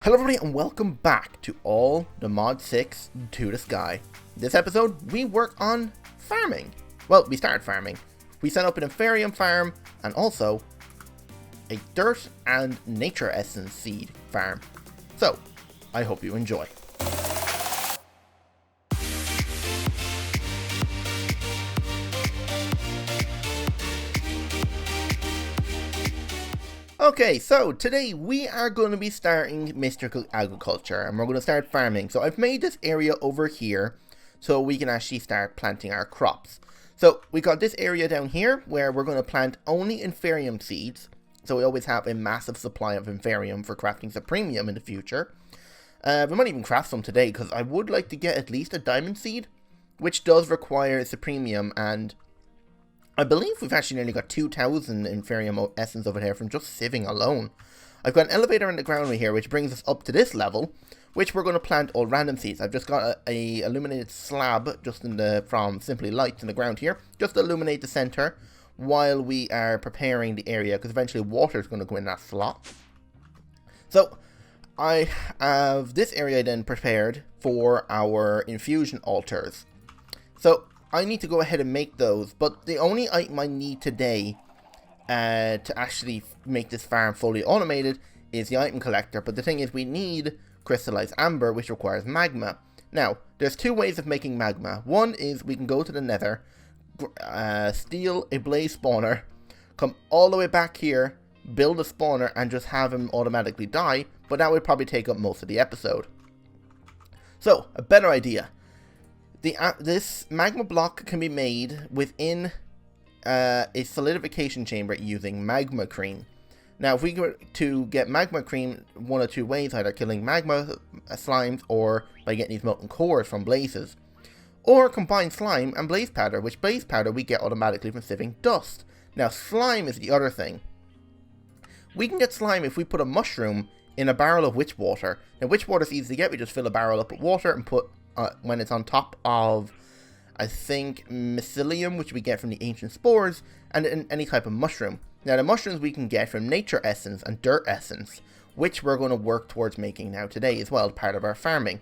Hello everybody and welcome back to all the Mod 6 to the Sky. This episode we work on farming. Well, we start farming. We set up an Inferium farm and also a dirt and nature essence seed farm. So, I hope you enjoy. Okay, so today we are going to be starting mystical agriculture and we're going to start farming. So I've made this area over here so we can actually start planting our crops. So we got this area down here where we're going to plant only Inferium seeds. So we always have a massive supply of Inferium for crafting Supremium in the future. We might even craft some today because I would like to get at least a diamond seed, which does require Supremium, and I believe we've actually nearly got 2,000 Inferium essence over here from just sieving alone. I've got an elevator in the ground right here, which brings us up to this level, which we're going to plant all random seeds. I've just got a illuminated slab just from Simply Lights in the ground here, just to illuminate the center while we are preparing the area, because eventually water is going to go in that slot. So I have this area then prepared for our infusion altars. So I need to go ahead and make those, but the only item I need today to actually make this farm fully automated is the item collector. But the thing is, we need crystallized amber, which requires magma. Now, there's two ways of making magma. One is we can go to the nether, steal a blaze spawner, come all the way back here, build a spawner, and just have him automatically die, but that would probably take up most of the episode. So, a better idea. This magma block can be made within a solidification chamber using magma cream. Now, if we go to get magma cream one of two ways, either killing magma slimes or by getting these molten cores from blazes, or combine slime and blaze powder, which blaze powder we get automatically from sieving dust. Now, slime is the other thing. We can get slime if we put a mushroom in a barrel of witch water. Now, witch water is easy to get. We just fill a barrel up with water and put when it's on top of, I think, mycelium, which we get from the ancient spores, and any type of mushroom. Now, the mushrooms we can get from nature essence and dirt essence, which we're going to work towards making now today as well, part of our farming.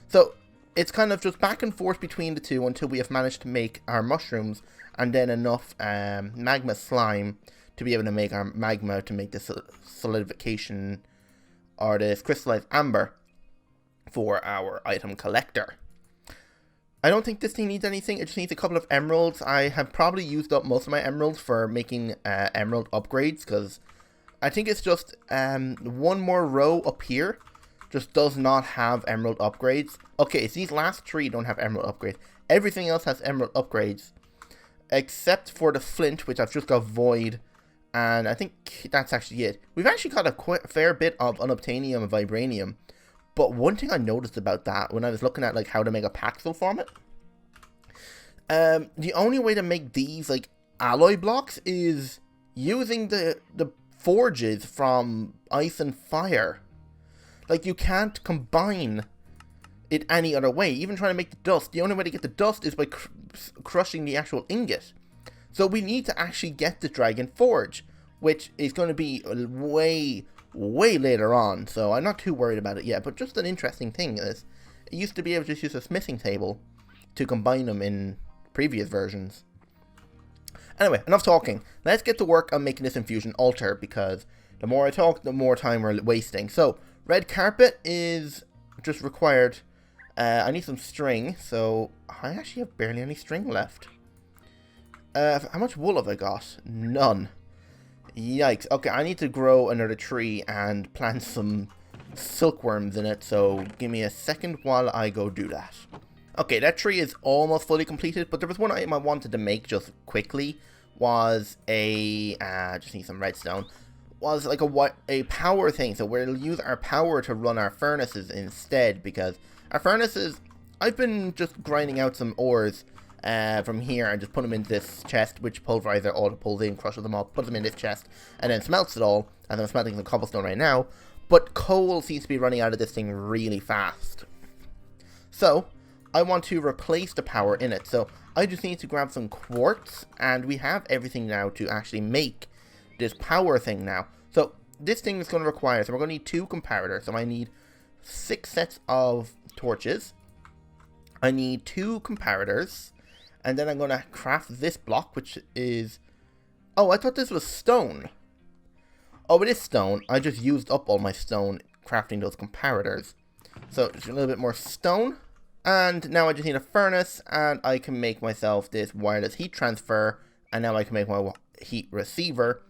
So it's kind of just back and forth between the two until we have managed to make our mushrooms and then enough magma slime to be able to make our magma to make the solidification or this crystallized amber for our item collector. I don't think this thing needs anything. It just needs a couple of emeralds. I have probably used up most of my emeralds for making emerald upgrades, because I think it's just one more row up here just does not have emerald upgrades. Okay, so these last three don't have emerald upgrades. Everything else has emerald upgrades except for the flint, which I've just got void, and I think that's actually it. We've actually got a fair bit of unobtainium and vibranium. But one thing I noticed about that when I was looking at like how to make a paxel from it, the only way to make these like alloy blocks is using the forges from ice and fire. Like, you can't combine it any other way. Even trying to make the dust, the only way to get the dust is by crushing the actual ingot. So we need to actually get the dragon forge, which is going to be way later on, so I'm not too worried about it yet. But just an interesting thing is, it used to be able to just use a smithing table to combine them in previous versions. Anyway, enough talking. Let's get to work on making this infusion altar, because the more I talk, the more time we're wasting. So, red carpet is just required. I need some string, so I actually have barely any string left. How much wool have I got? None. Yikes. Okay, I need to grow another tree and plant some silkworms in it, so give me a second while I go do that. Okay, that tree is almost fully completed, but there was one item I wanted to make just quickly, was just need some redstone, was like a power thing, so we'll use our power to run our furnaces instead, because our furnaces, I've been just grinding out some ores from here and just put them in this chest, which pulverizer auto pulls in, crushes them all, puts them in this chest, and then smelts it all. And I'm smelting some cobblestone right now, but coal seems to be running out of this thing really fast. So I want to replace the power in it, so I just need to grab some quartz, and we have everything now to actually make this power thing now. So this thing is going to require, so we're going to need 2 comparators. So I need 6 sets of torches. I need 2 comparators. And then I'm going to craft this block, which is... Oh, I thought this was stone. Oh, it is stone. I just used up all my stone crafting those comparators. So just a little bit more stone. And now I just need a furnace, and I can make myself this wireless heat transfer. And now I can make my heat receiver.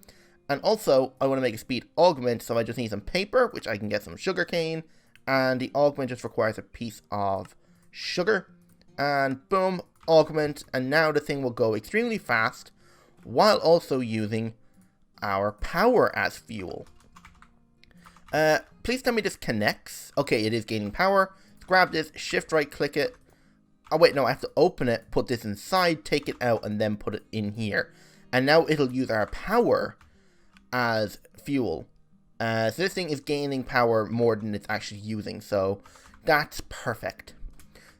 And also, I want to make a speed augment, so I just need some paper, which I can get some sugarcane. And the augment just requires a piece of sugar. And boom, augment. And now the thing will go extremely fast, while also using our power as fuel. Please tell me this connects. Okay, it is gaining power. Let's grab this, shift right click it. Oh wait, no, I have to open it, put this inside, take it out, and then put it in here. And now it'll use our power as fuel. So this thing is gaining power more than it's actually using, so that's perfect.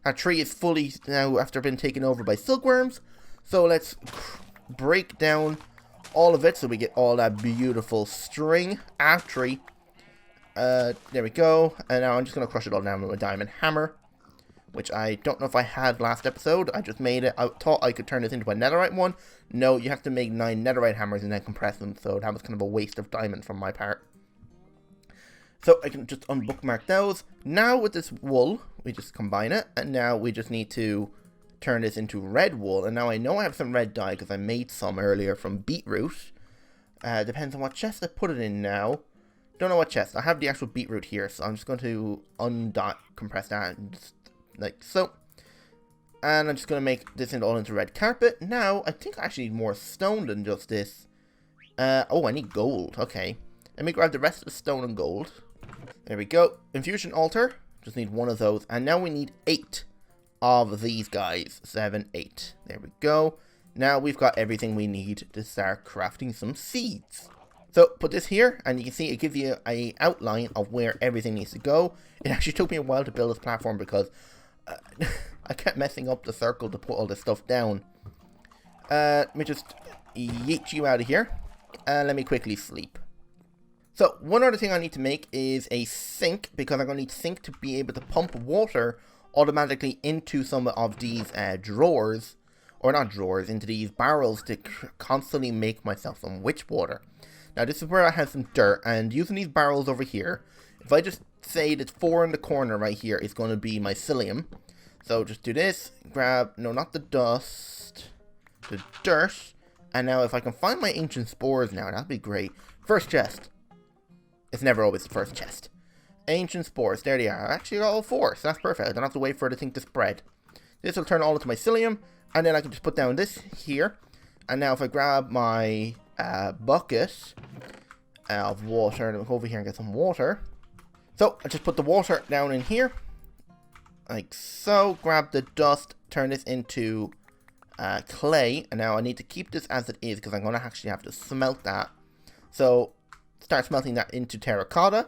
Our tree is fully now after being taken over by silkworms, so let's break down all of it so we get all that beautiful string tree. There we go, and now I'm just going to crush it all down with a diamond hammer, which I don't know if I had last episode. I just made it. I thought I could turn this into a netherite one. No, you have to make 9 netherite hammers and then compress them, so that was kind of a waste of diamond from my part. So I can just unbookmark those. Now with this wool, we just combine it, and now we just need to turn this into red wool. And now I know I have some red dye because I made some earlier from beetroot. Depends on what chest I put it in now. Don't know what chest. I have the actual beetroot here, so I'm just going to compress that and just like so. And I'm just going to make this all into red carpet. Now, I think I actually need more stone than just this. Oh, I need gold. Okay. Let me grab the rest of the stone and gold. There we go. Infusion altar. Just need 1 of those. And now we need 8 of these guys. 7, 8. There we go. Now we've got everything we need to start crafting some seeds. So put this here, and you can see it gives you an outline of where everything needs to go. It actually took me a while to build this platform because I kept messing up the circle to put all this stuff down. Let me just yeet you out of here, and let me quickly sleep. So one other thing I need to make is a sink, because I'm going to need sink to be able to pump water automatically into some of these drawers, or not drawers, into these barrels to constantly make myself some witch water. Now this is where I have some dirt, and using these barrels over here, if I just say that 4 in the corner right here is going to be my psyllium. So just do this, grab, no, not the dust, the dirt, and now if I can find my ancient spores now, that'd be great. First chest. It's never always the first chest. Ancient spores, there they are. I actually got all 4, so that's perfect. I don't have to wait for the thing to spread. This will turn all into my psyllium, and then I can just put down this here. And now if I grab my bucket of water, and go over here and get some water. So I just put the water down in here, like so. Grab the dust, turn this into clay, and now I need to keep this as it is because I'm going to actually have to smelt that. So start smelting that into terracotta,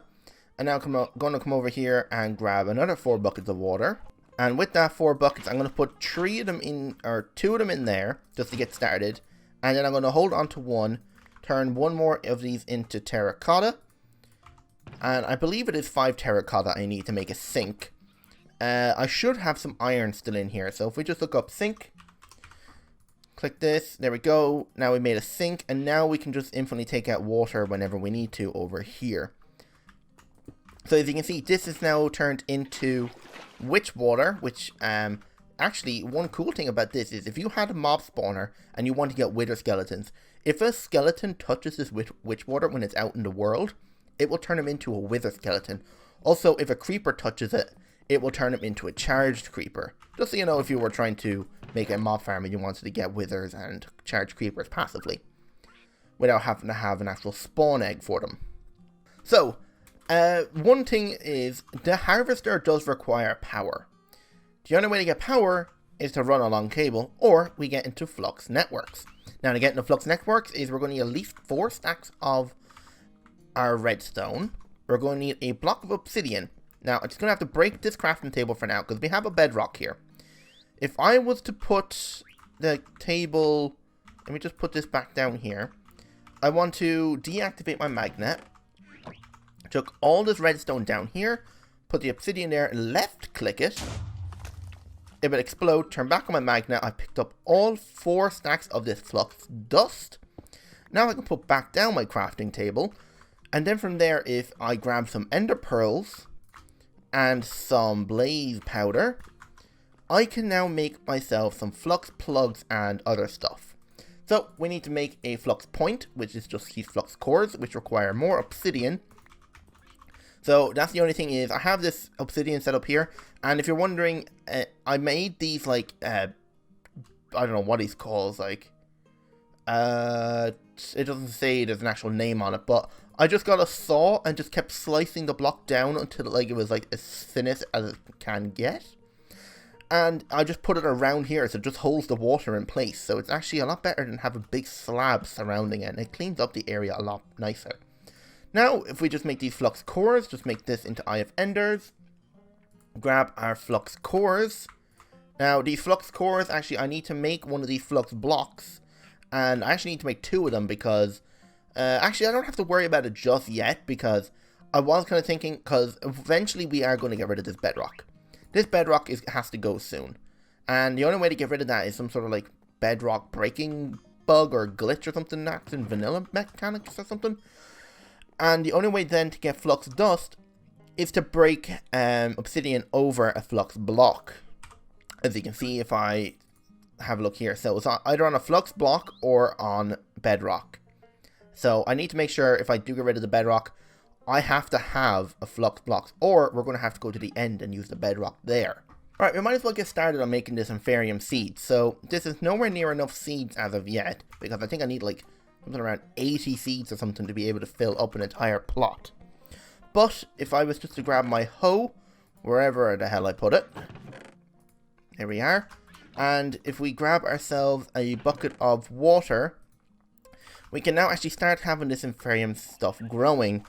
and now I'm going to come over here and grab another 4 buckets of water. And with that 4 buckets, I'm going to put 3 of them in, or 2 of them in there, just to get started. And then I'm going to hold on to 1, turn 1 more of these into terracotta. And I believe it is 5 terracotta I need to make a sink. I should have some iron still in here. So if we just look up sink, click this, there we go. Now we made a sink, and now we can just infinitely take out water whenever we need to over here. So as you can see, this is now turned into witch water, which actually, one cool thing about this is if you had a mob spawner and you want to get wither skeletons, if a skeleton touches this witch water when it's out in the world, it will turn him into a wither skeleton. Also, if a creeper touches it, it will turn him into a charged creeper. Just so you know, if you were trying to make a mob farm and you wanted to get withers and charged creepers passively, without having to have an actual spawn egg for them. So, one thing is, the harvester does require power. The only way to get power is to run a long cable, or we get into flux networks. Now to get into flux networks is we're going to need at least 4 stacks of our redstone. We're going to need a block of obsidian. Now I'm just going to have to break this crafting table for now, because we have a bedrock here. If I was to put the table, let me just put this back down here. I want to deactivate my magnet. took all this redstone down here, put the obsidian there, left click it. It would explode, turn back on my magnet. I picked up all 4 stacks of this flux dust. Now I can put back down my crafting table. And then from there, if I grab some ender pearls and some blaze powder, I can now make myself some flux plugs and other stuff. So we need to make a flux point, which is just these flux cores, which require more obsidian. So that's the only thing is, I have this obsidian set up here, and if you're wondering, I made these like, I don't know what he's called, like, it doesn't say there's an actual name on it, but I just got a saw and just kept slicing the block down until like it was like as thin as it can get. And I just put it around here, so it just holds the water in place. So it's actually a lot better than have a big slab surrounding it, and it cleans up the area a lot nicer. Now, if we just make these flux cores, just make this into Eye of Enders. Grab our flux cores. Now, these flux cores, actually, I need to make one of these flux blocks. And I actually need to make 2 of them because... actually, I don't have to worry about it just yet because I was kind of thinking... Because eventually we are going to get rid of this bedrock. This bedrock has to go soon. And the only way to get rid of that is some sort of, like, bedrock breaking bug or glitch or something that's in vanilla mechanics or something. And the only way then to get flux dust is to break obsidian over a flux block. As you can see if I have a look here. So it's either on a flux block or on bedrock. So I need to make sure if I do get rid of the bedrock, I have to have a flux block, or we're going to have to go to the end and use the bedrock there. Alright, we might as well get started on making this Inferium seeds. So this is nowhere near enough seeds as of yet, because I think I need like something around 80 seeds or something to be able to fill up an entire plot. But if I was just to grab my hoe, wherever the hell I put it, here we are, and if we grab ourselves a bucket of water, we can now actually start having this Inferium stuff growing.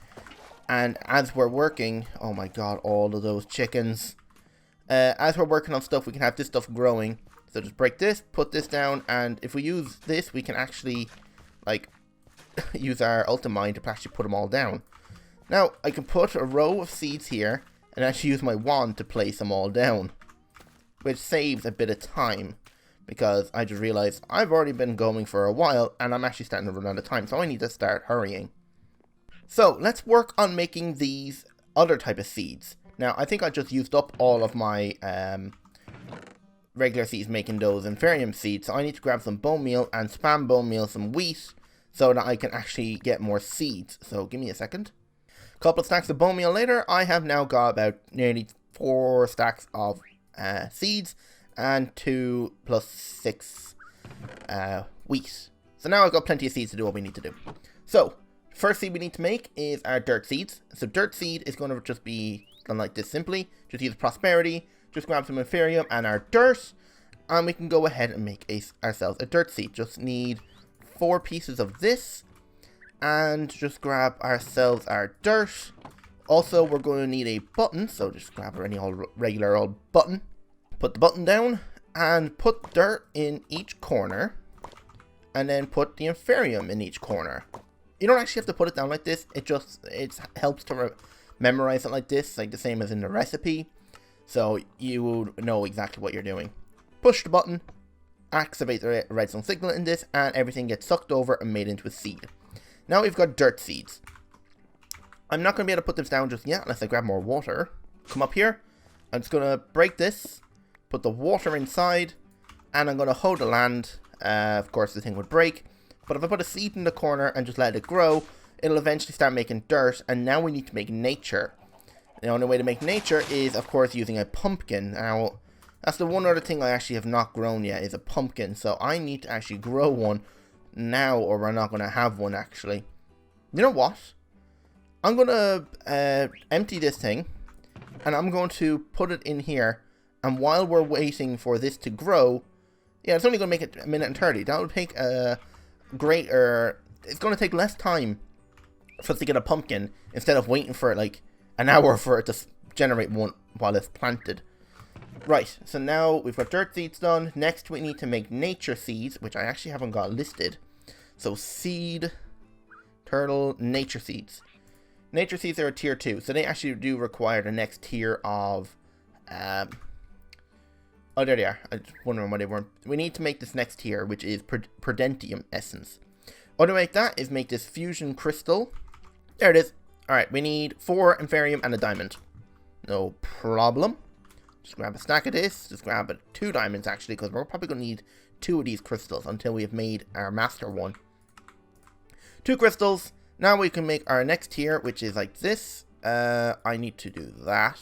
And as we're working, oh my god, all of those chickens. As we're working on stuff, we can have this stuff growing. So just break this, put this down, and if we use this, we can actually like use our ultimine to actually put them all down. Now I can put a row of seeds here and actually use my wand to place them all down, which saves a bit of time because I just realized I've already been going for a while and I'm actually starting to run out of time, so I need to start hurrying. So let's work on making these other type of seeds. Now I think I just used up all of my regular seeds making those Inferium seeds, so I need to grab some bone meal and spam bone meal some wheat so that I can actually get more seeds. So give me a second. A couple of stacks of bone meal later, I have now got about nearly 4 stacks of seeds and 2 plus 6 wheat. So now I've got plenty of seeds to do what we need to do. So first seed we need to make is our dirt seeds. So dirt seed is going to just be done like this simply. Just use prosperity. Just grab some Inferium and our dirt, and we can go ahead and make ourselves a dirt seed. Just need 4 pieces of this, and just grab ourselves our dirt. Also, we're going to need a button, so just grab any old regular old button. Put the button down, and put dirt in each corner, and then put the Inferium in each corner. You don't actually have to put it down like this, it helps to memorize it like this, like the same as in the recipe. So you will know exactly what you're doing. Push the button, activate the redstone signal in this, and everything gets sucked over and made into a seed. Now we've got dirt seeds. I'm not going to be able to put this down just yet unless I grab more water. Come up here. I'm just going to break this, put the water inside, and I'm going to hoe the land. Of course the thing would break, but if I put a seed in the corner and just let it grow, it'll eventually start making dirt, and now we need to make nature. The only way to make nature is, of course, using a pumpkin. Now, that's the one other thing I actually have not grown yet, is a pumpkin. So I need to actually grow one now, or we're not going to have one, actually. You know what? I'm going to empty this thing, and I'm going to put it in here. And while we're waiting for this to grow, yeah, it's only going to make it 1 minute and 30. That will take a greater... It's going to take less time for us to get a pumpkin instead of waiting for it, like, an hour for it to generate one while it's planted. Right, so now we've got dirt seeds done. Next we need to make nature seeds, which I actually haven't got listed. So seed, turtle, nature seeds. Nature seeds are a tier 2, so they actually do require the next tier of... oh, there they are. I was wondering why they weren't. We need to make this next tier, which is Prudentium Essence. What to make that is make this Fusion Crystal. There it is. Alright, we need 4 Inferium and a Diamond. No problem. Just grab a stack of this. Just grab 2 diamonds, actually, because we're probably going to need 2 of these crystals until we have made our master one. 2 crystals. Now we can make our next tier, which is like this. I need to do that.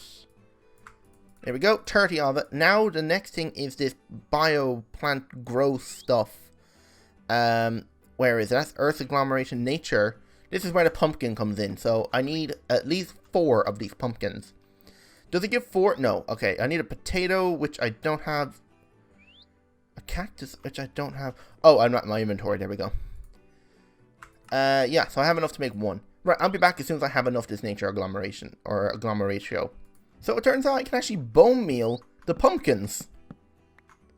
There we go. 30 of it. Now the next thing is this bio plant growth stuff. Where is it? That's Earth Agglomeration Nature. This is where the pumpkin comes in. So I need at least 4 of these pumpkins. Does it give 4? No. Okay. I need a potato, which I don't have. A cactus, which I don't have. Oh, I'm not in my inventory. There we go. Yeah, so I have enough to make 1. Right, I'll be back as soon as I have enough this nature agglomeration, or agglomeratio. So it turns out I can actually bone meal the pumpkins.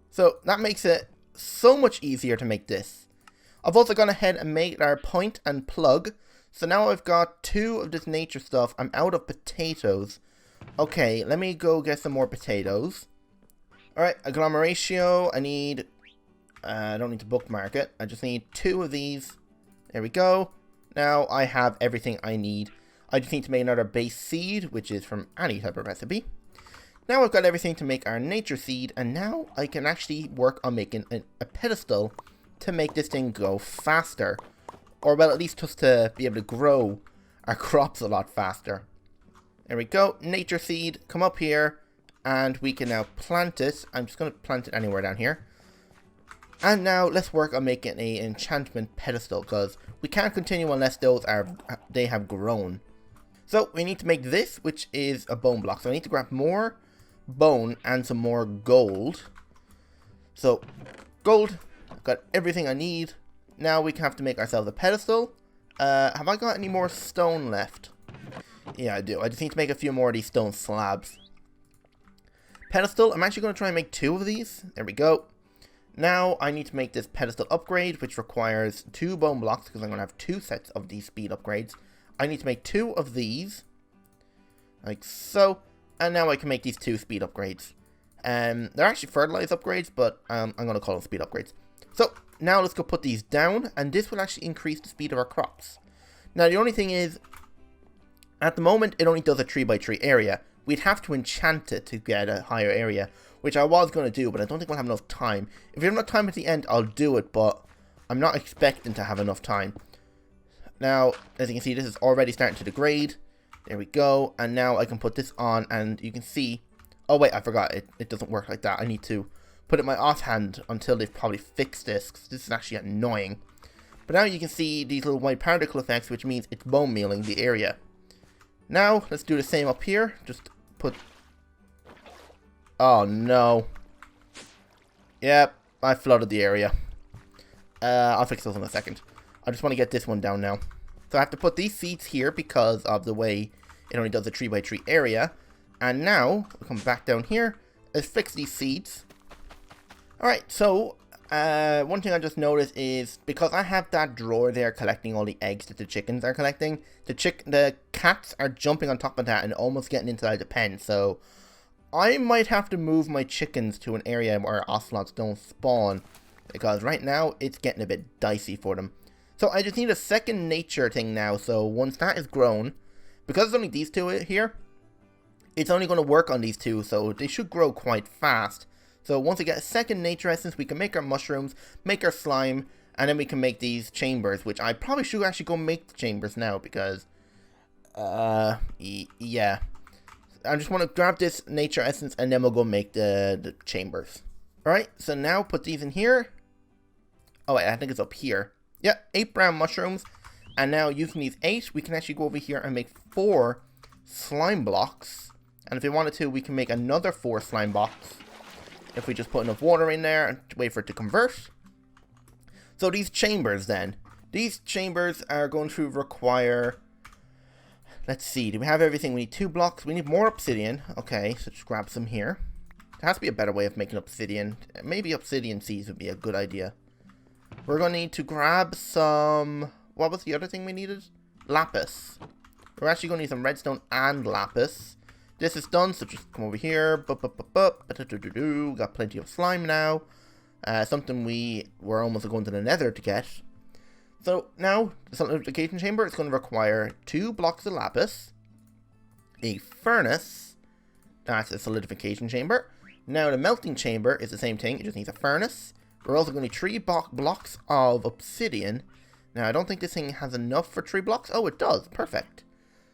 So that makes it so much easier to make this. I've also gone ahead and made our point and plug. So now I've got 2 of this nature stuff. I'm out of potatoes. Okay, let me go get some more potatoes. Alright, agglomeratio. I need... I don't need to bookmark it. I just need 2 of these. There we go. Now I have everything I need. I just need to make another base seed, which is from any type of recipe. Now I've got everything to make our nature seed, and now I can actually work on making a pedestal to make this thing go faster. Or, well, at least just to be able to grow our crops a lot faster. There we go. Nature seed. Come up here, and we can now plant it. I'm just going to plant it anywhere down here. And now let's work on making an enchantment pedestal, because we can't continue unless they have grown. So we need to make this, which is a bone block. So I need to grab more bone and some more gold. So gold, I've got everything I need. Now we have to make ourselves a pedestal. Have I got any more stone left? Yeah, I do. I just need to make a few more of these stone slabs. Pedestal, I'm actually going to try and make 2 of these. There we go. Now I need to make this pedestal upgrade, which requires 2 bone blocks, because I'm going to have 2 sets of these speed upgrades. I need to make 2 of these, like so, and now I can make these 2 speed upgrades. They're actually fertilized upgrades, but I'm going to call them speed upgrades. So now let's go put these down, and this will actually increase the speed of our crops. Now the only thing is, at the moment it only does a 3x3 area. We'd have to enchant it to get a higher area, which I was going to do, but I don't think we'll have enough time. If we have enough time at the end, I'll do it, but I'm not expecting to have enough time. Now, as you can see, this is already starting to degrade. There we go. And now I can put this on, and you can see... Oh, wait, I forgot. It doesn't work like that. I need to put it in my offhand until they've probably fixed this, because this is actually annoying. But now you can see these little white particle effects, which means it's bone mealing the area. Now, let's do the same up here. Just put... Oh, no. Yep, I flooded the area. I'll fix those in a second. I just want to get this one down now. So I have to put these seeds here because of the way it only does a 3x3 area. And now, we'll come back down here. Let's fix these seeds. Alright, so, one thing I just noticed is, because I have that drawer there collecting all the eggs that the chickens are collecting, the cats are jumping on top of that and almost getting inside the pen, so... I might have to move my chickens to an area where ocelots don't spawn, because right now it's getting a bit dicey for them. So I just need a second nature thing now, so once that is grown, because it's only these 2 here, it's only going to work on these 2, so they should grow quite fast. So once we get a second nature essence, we can make our mushrooms, make our slime, and then we can make these chambers, which I probably should actually go make the chambers now, because, yeah. I just want to grab this nature essence and then we'll go make the chambers. Alright, so now put these in here. Oh wait, I think it's up here. Yeah, 8 brown mushrooms. And now using these 8, we can actually go over here and make 4 slime blocks. And if we wanted to, we can make another 4 slime blocks. If we just put enough water in there and wait for it to convert. So these chambers then. These chambers are going to require... Let's see, do we have everything? We need 2 blocks. We need more obsidian. Okay, so just grab some here. There has to be a better way of making obsidian. Maybe obsidian seeds would be a good idea. We're going to need to grab some... What was the other thing we needed? Lapis. We're actually going to need some redstone and lapis. This is done, so just come over here. Got plenty of slime now. Something we were almost going to the nether to get. So now, the solidification chamber is going to require 2 blocks of lapis, a furnace, that's a solidification chamber. Now the melting chamber is the same thing, it just needs a furnace. We're also going to need 3 blocks of obsidian. Now I don't think this thing has enough for 3 blocks. Oh, it does, perfect.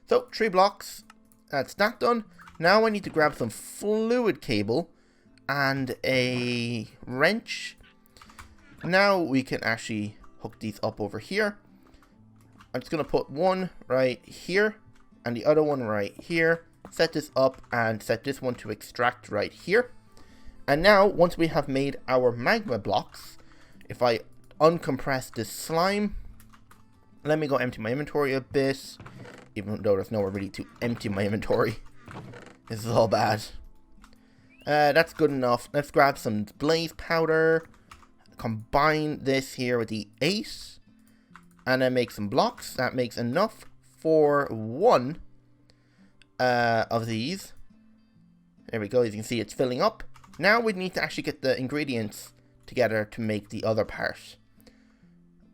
So 3 blocks, that's that done. Now I need to grab some fluid cable and a wrench. Now we can actually hook these up over here. I'm just going to put one right here and the other one right here. Set this up and set this one to extract right here. And now, once we have made our magma blocks, if I uncompress this slime, let me go empty my inventory a bit, even though there's nowhere really to empty my inventory. This is all bad. That's good enough. Let's grab some blaze powder, combine this here with the 8, and then make some blocks. That makes enough for 1 of these. There we go, as you can see it's filling up. Now we need to actually get the ingredients together to make the other part.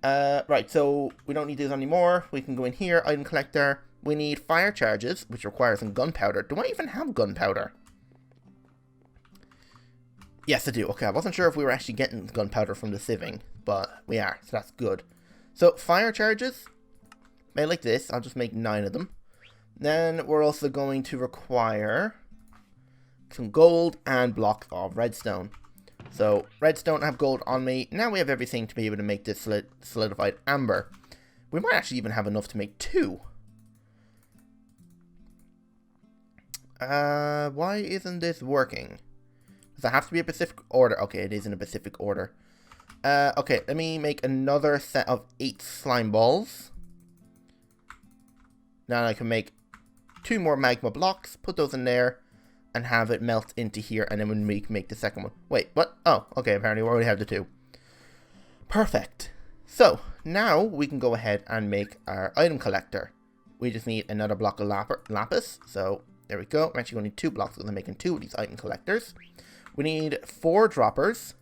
Right, so we don't need these anymore. We can go in here, item collector. We need fire charges, which requires some gunpowder. Do I even have gunpowder? Yes, I do. Okay, I wasn't sure if we were actually getting gunpowder from the sieving, but we are, so that's good. So, fire charges, made like this. I'll just make 9 of them. Then we're also going to require some gold and blocks of redstone. So, redstone, I have gold on me. Now we have everything to be able to make this solidified amber. We might actually even have enough to make 2. Why isn't this working? Does it have to be a specific order? Okay, it is in a specific order. Okay, let me make another set of 8 slime balls. Now I can make 2 more magma blocks, put those in there, and have it melt into here, and then we can make the second one. Wait, what? Oh, okay, apparently we already have the 2. Perfect. So, now we can go ahead and make our item collector. We just need another block of lapis, so there we go. I'm actually going to need 2 blocks because I'm making 2 of these item collectors. We need 4 droppers.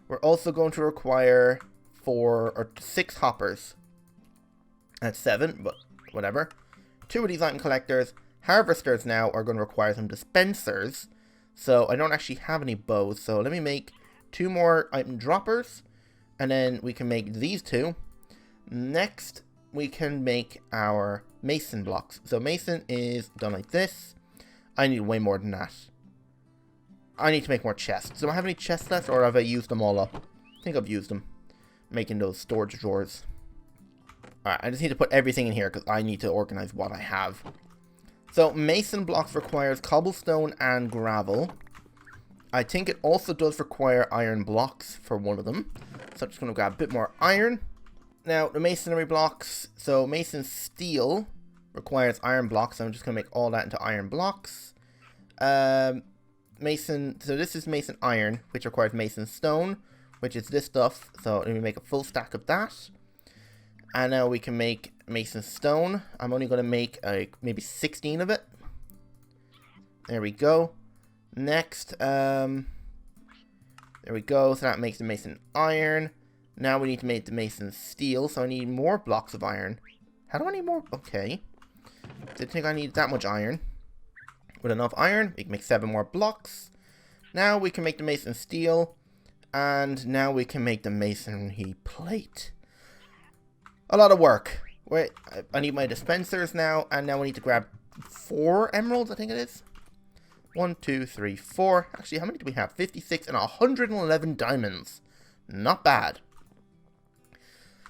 We're also going to require 6 hoppers. That's 7, but whatever. 2 of these item collectors. Harvesters now are going to require some dispensers. So I don't actually have any bows. So let me make 2 more item droppers. And then we can make these 2. Next, we can make our mason blocks. So mason is done like this. I need way more than that. I need to make more chests. Do I have any chests left, or have I used them all up? I think I've used them. Making those storage drawers. Alright, I just need to put everything in here because I need to organize what I have. So, mason blocks requires cobblestone and gravel. I think it also does require iron blocks for one of them. So I'm just going to grab a bit more iron. Now, the masonry blocks. So, mason steel requires iron blocks. So I'm just going to make all that into iron blocks. Mason, so this is mason iron, which requires mason stone, which is this stuff. So let me make a full stack of that. And now we can make mason stone. I'm only going to make maybe 16 of it. There we go. Next, there we go. So that makes the mason iron. Now we need to make the mason steel. So I need more blocks of iron. How do I need more? Okay. Didn't think I need that much iron. With enough iron, we can make 7 more blocks. Now we can make the mason steel. And now we can make the masonry plate. A lot of work. Wait, I need my dispensers now. And now we need to grab 4 emeralds, I think it is. 1, 2, 3, 4. Actually, how many do we have? 56 and 111 diamonds. Not bad.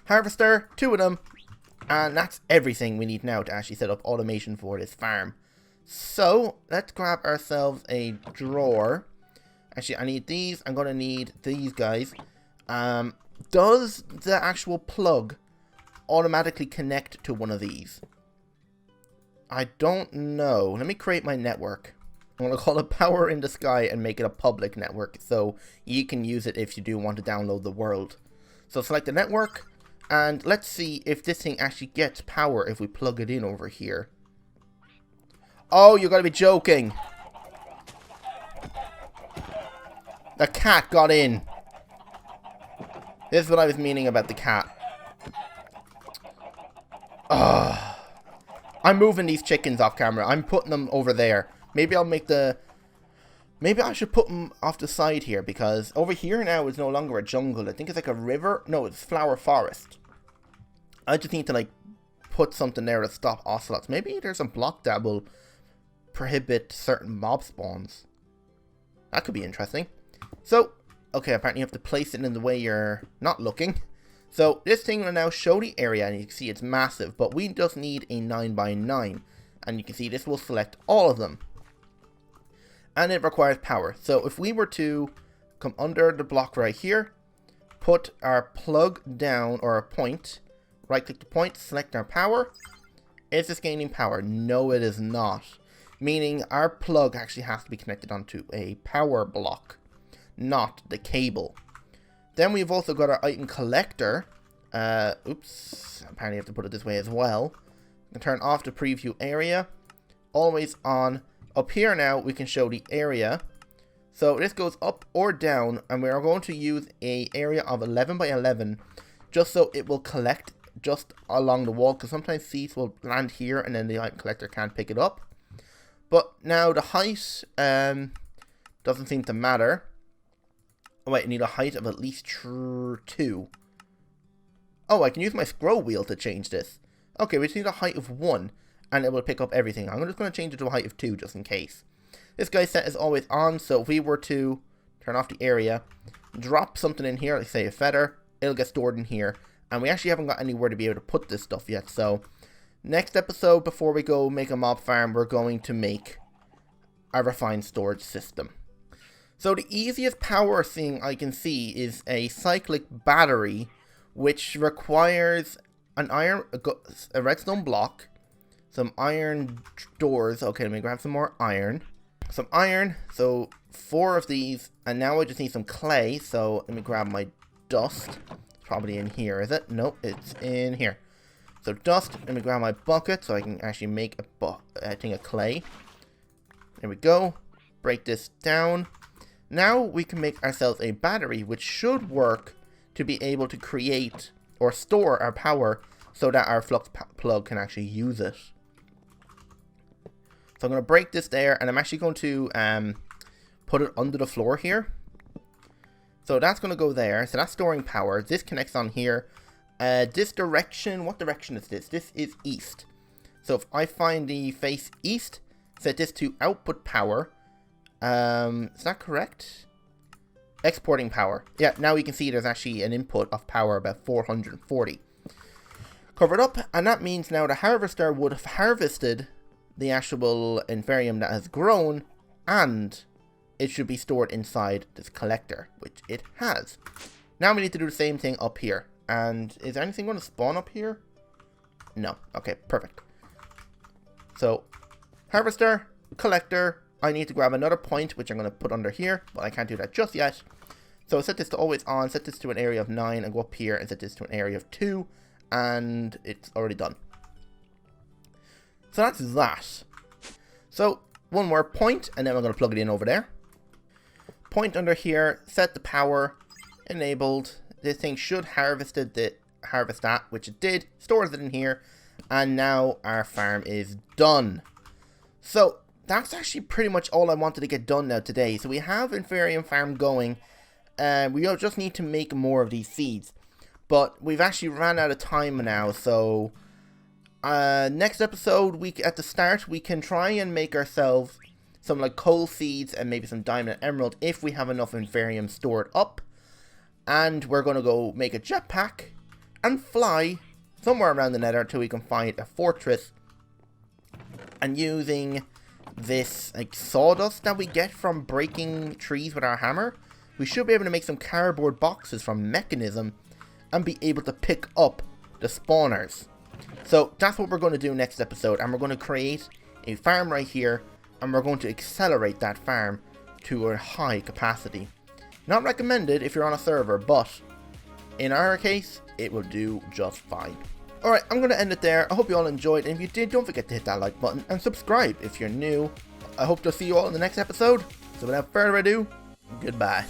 Harvester, 2 of them. And that's everything we need now to actually set up automation for this farm. So, let's grab ourselves a drawer. Actually, I need these. I'm going to need these guys. Does the actual plug automatically connect to one of these? I don't know. Let me create my network. I'm going to call it Power in the Sky and make it a public network so you can use it if you do want to download the world. So select the network And let's see if this thing actually gets power if we plug it in over here. Oh, you gotta be joking. The cat got in. This is what I was meaning about the cat. Ugh. I'm moving these chickens off camera. I'm putting them over there. Maybe I'll make the... Maybe I should put them off the side here, because over here now is no longer a jungle. I think it's like a river. No, it's flower forest. I just need to, like, put something there to stop ocelots. Maybe there's a block that will prohibit certain mob spawns. That could be interesting. So, okay, apparently you have to place it in the way you're not looking. So, this thing will now show the area, and you can see it's massive, but we just need a 9x9. And you can see this will select all of them. And it requires power. So, if we were to come under the block right here, put our plug down, or a point, right-click the point, select our power. Is this gaining power? No, it is not. Meaning, our plug actually has to be connected onto a power block, not the cable. Then we've also got our item collector. Oops. Apparently I have to put it this way as well. Turn off the preview area. Always on. Up here now, we can show the area. So this goes up or down, and we are going to use a area of 11 by 11, just so it will collect just along the wall, because sometimes seeds will land here, and then the item collector can't pick it up. But now the height doesn't seem to matter. Oh wait, I need a height of at least 2. Oh, I can use my scroll wheel to change this. Okay, we just need a height of 1, and it will pick up everything. I'm just going to change it to a height of 2, just in case. This guy's set is always on, so if we were to turn off the area, drop something in here, like say a feather, it'll get stored in here. And we actually haven't got anywhere to be able to put this stuff yet, so next episode, before we go make a mob farm, we're going to make a refined storage system. So the easiest power thing I can see is a cyclic battery, which requires an a redstone block, some iron doors. Okay, let me grab some more iron. Some iron, so 4 of these, and now I just need some clay, so let me grab my dust. It's probably in here, is it? Nope, it's in here. So dust, let me grab my bucket so I can actually make a thing of clay. There we go. Break this down. Now we can make ourselves a battery, which should work to be able to create or store our power so that our flux plug can actually use it. So I'm going to break this there, and I'm actually going to put it under the floor here. So that's going to go there. So that's storing power. This connects on here. This direction, what direction is this? This is east. So if I find the face east, set this to output power. Is that correct? Exporting power. Yeah, now you can see there's actually an input of power about 440. Covered up, and that means now the harvester would have harvested the actual Inferium that has grown, and it should be stored inside this collector, which it has. Now we need to do the same thing up here. And is there anything going to spawn up here? No. Okay, perfect. So, harvester, collector. I need to grab another point, which I'm going to put under here, but I can't do that just yet. So set this to always on, set this to an area of 9, and go up here and set this to an area of 2, and it's already done. So that's that. So, one more point, and then we're going to plug it in over there. Point under here, set the power, enabled. This thing should harvest that, which it did, stores it in here, and now our farm is done. So, that's actually pretty much all I wanted to get done now today. So we have Inferium farm going, and we just need to make more of these seeds. But we've actually ran out of time now, so next episode, at the start, we can try and make ourselves some like coal seeds and maybe some diamond and emerald if we have enough Inferium stored up. And we're going to go make a jetpack and fly somewhere around the nether until we can find a fortress. And using this like sawdust that we get from breaking trees with our hammer, we should be able to make some cardboard boxes from mechanism and be able to pick up the spawners. So that's what we're going to do next episode, and we're going to create a farm right here, and we're going to accelerate that farm to a high capacity. Not recommended if you're on a server, but in our case, it will do just fine. Alright, I'm going to end it there. I hope you all enjoyed, and if you did, don't forget to hit that like button and subscribe if you're new. I hope to see you all in the next episode. So without further ado, goodbye.